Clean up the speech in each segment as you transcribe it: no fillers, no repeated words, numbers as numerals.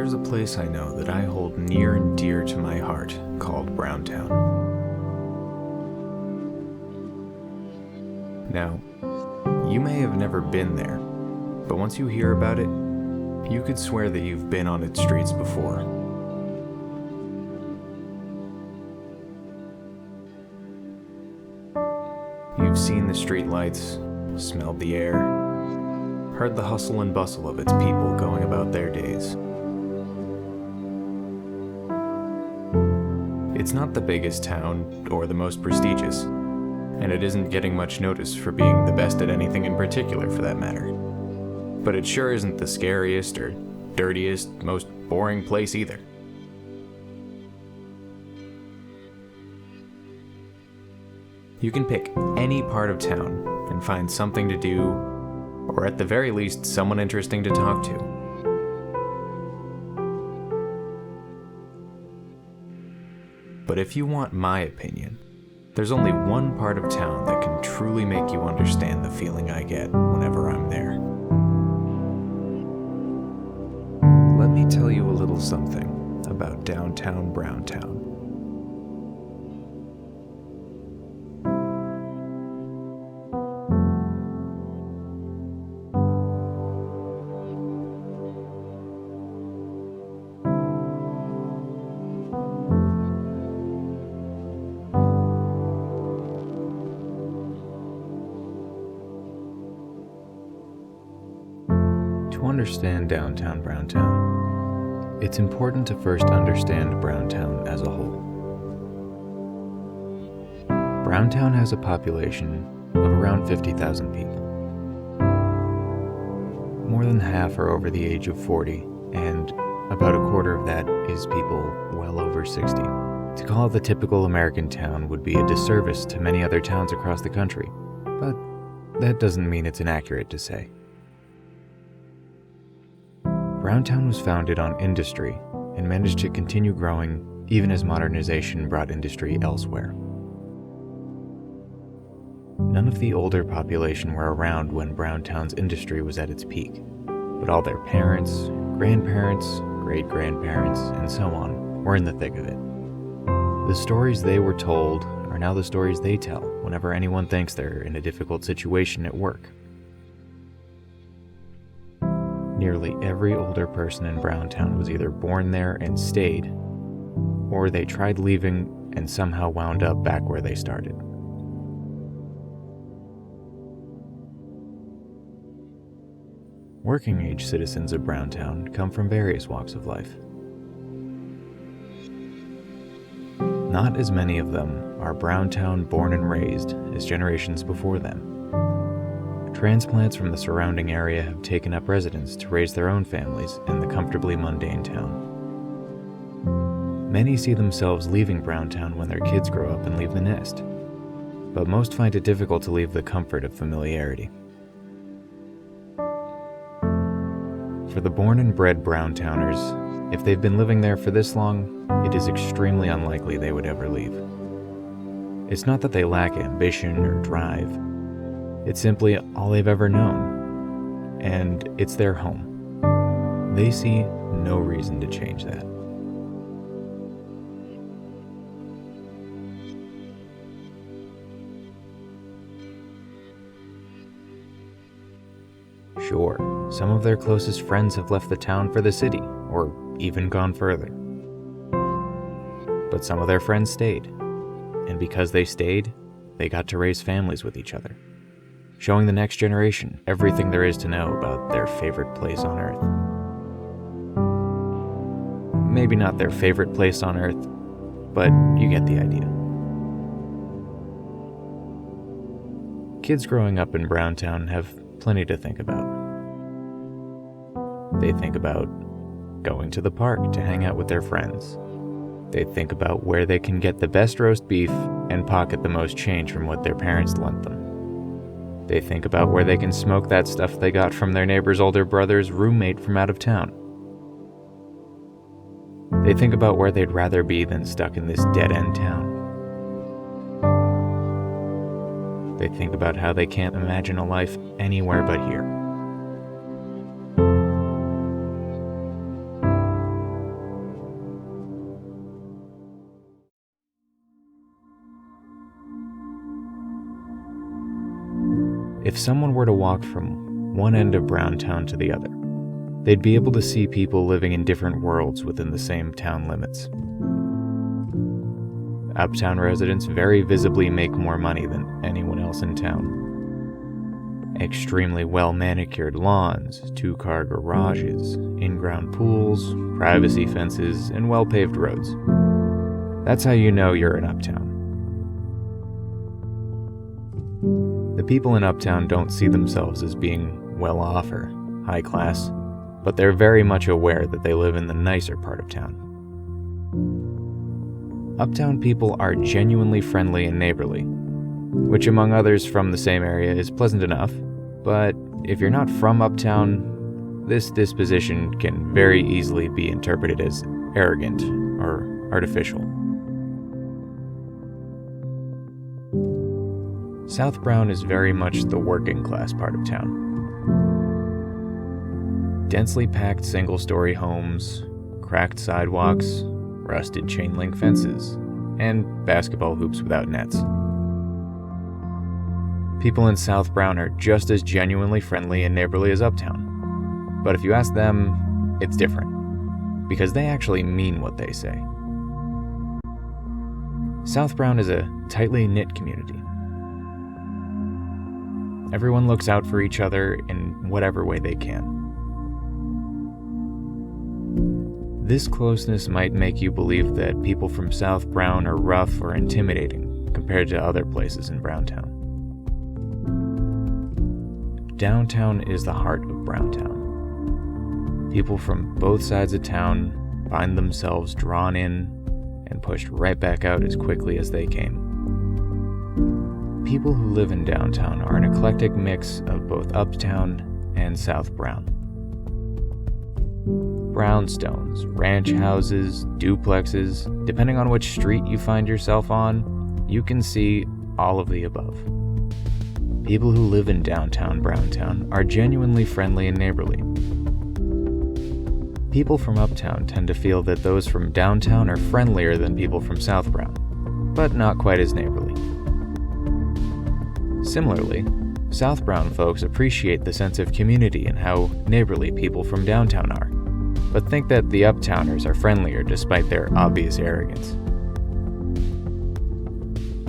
There's a place I know that I hold near and dear to my heart called Browntown. Now, you may have never been there, but once you hear about it, you could swear that you've been on its streets before. You've seen the street lights, smelled the air, heard the hustle and bustle of its people going about their days. It's not the biggest town or the most prestigious, and it isn't getting much notice for being the best at anything in particular for that matter. But it sure isn't the scariest or dirtiest, most boring place either. You can pick any part of town and find something to do, or at the very least, someone interesting to talk to. But if you want my opinion, there's only one part of town that can truly make you understand the feeling I get whenever I'm there. Let me tell you a little something about Downtown Browntown. To understand Downtown Browntown, it's important to first understand Browntown as a whole. Browntown has a population of around 50,000 people. More than half are over the age of 40, and about a quarter of that is people well over 60. To call it the typical American town would be a disservice to many other towns across the country, but that doesn't mean it's inaccurate to say. Browntown was founded on industry and managed to continue growing even as modernization brought industry elsewhere. None of the older population were around when Browntown's industry was at its peak, but all their parents, grandparents, great-grandparents, and so on were in the thick of it. The stories they were told are now the stories they tell whenever anyone thinks they're in a difficult situation at work. Nearly every older person in Browntown was either born there and stayed, or they tried leaving and somehow wound up back where they started. Working-age citizens of Browntown come from various walks of life. Not as many of them are Browntown born and raised as generations before them. Transplants from the surrounding area have taken up residence to raise their own families in the comfortably mundane town. Many see themselves leaving Browntown when their kids grow up and leave the nest, but most find it difficult to leave the comfort of familiarity. For the born and bred Browntowners, if they've been living there for this long, it is extremely unlikely they would ever leave. It's not that they lack ambition or drive. It's simply all they've ever known, and it's their home. They see no reason to change that. Sure, some of their closest friends have left the town for the city, or even gone further. But some of their friends stayed, and because they stayed, they got to raise families with each other, showing the next generation everything there is to know about their favorite place on Earth. Maybe not their favorite place on Earth, but you get the idea. Kids growing up in Browntown have plenty to think about. They think about going to the park to hang out with their friends. They think about where they can get the best roast beef and pocket the most change from what their parents lent them. They think about where they can smoke that stuff they got from their neighbor's older brother's roommate from out of town. They think about where they'd rather be than stuck in this dead-end town. They think about how they can't imagine a life anywhere but here. If someone were to walk from one end of Browntown to the other, they'd be able to see people living in different worlds within the same town limits. Uptown residents very visibly make more money than anyone else in town. Extremely well-manicured lawns, two-car garages, in-ground pools, privacy fences, and well-paved roads. That's how you know you're in Uptown. The people in Uptown don't see themselves as being well-off or high-class, but they're very much aware that they live in the nicer part of town. Uptown people are genuinely friendly and neighborly, which among others from the same area is pleasant enough, but if you're not from Uptown, this disposition can very easily be interpreted as arrogant or artificial. South Brown is very much the working class part of town. Densely packed single-story homes, cracked sidewalks, rusted chain-link fences, and basketball hoops without nets. People in South Brown are just as genuinely friendly and neighborly as Uptown. But if you ask them, it's different, because they actually mean what they say. South Brown is a tightly knit community. Everyone looks out for each other in whatever way they can. This closeness might make you believe that people from South Brown are rough or intimidating compared to other places in Browntown. Downtown is the heart of Browntown. People from both sides of town find themselves drawn in and pushed right back out as quickly as they came. People who live in downtown are an eclectic mix of both Uptown and South Brown. Brownstones, ranch houses, duplexes, depending on which street you find yourself on, you can see all of the above. People who live in downtown Browntown are genuinely friendly and neighborly. People from Uptown tend to feel that those from downtown are friendlier than people from South Brown, but not quite as neighborly. Similarly, South Brown folks appreciate the sense of community and how neighborly people from downtown are, but think that the Uptowners are friendlier despite their obvious arrogance.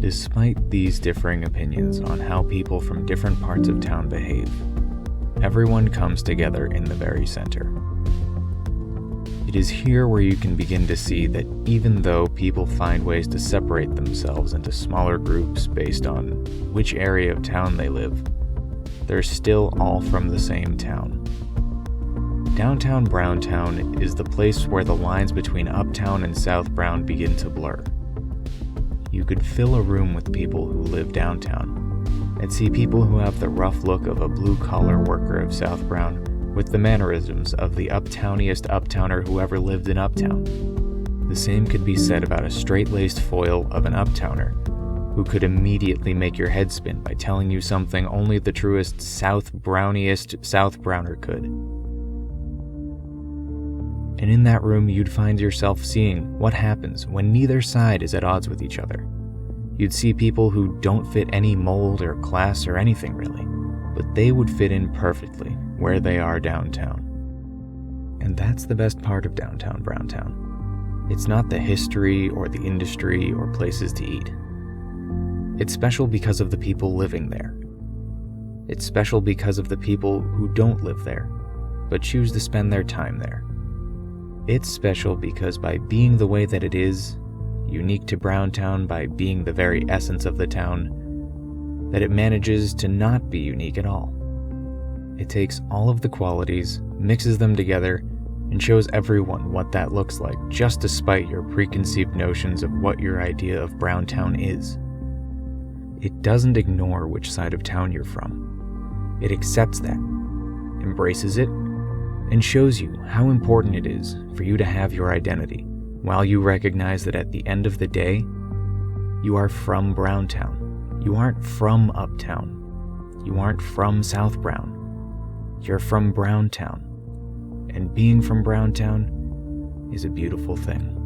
Despite these differing opinions on how people from different parts of town behave, everyone comes together in the very center. It is here where you can begin to see that even though people find ways to separate themselves into smaller groups based on which area of town they live, they're still all from the same town. Downtown Browntown is the place where the lines between Uptown and South Brown begin to blur. You could fill a room with people who live downtown and see people who have the rough look of a blue-collar worker of South Brown with the mannerisms of the uptowniest uptowner who ever lived in Uptown. The same could be said about a straight-laced foil of an uptowner who could immediately make your head spin by telling you something only the truest South Browniest South Browner could. And in that room, you'd find yourself seeing what happens when neither side is at odds with each other. You'd see people who don't fit any mold or class or anything really, but they would fit in perfectly where they are downtown. And that's the best part of downtown Browntown. It's not the history or the industry or places to eat. It's special because of the people living there. It's special because of the people who don't live there, but choose to spend their time there. It's special because by being the way that it is, unique to Browntown by being the very essence of the town, that it manages to not be unique at all. It takes all of the qualities, mixes them together, and shows everyone what that looks like, just despite your preconceived notions of what your idea of Browntown is. It doesn't ignore which side of town you're from. It accepts that, embraces it, and shows you how important it is for you to have your identity, while you recognize that at the end of the day, you are from Browntown. You aren't from Uptown. You aren't from South Brown. You're from Browntown. And being from Browntown is a beautiful thing.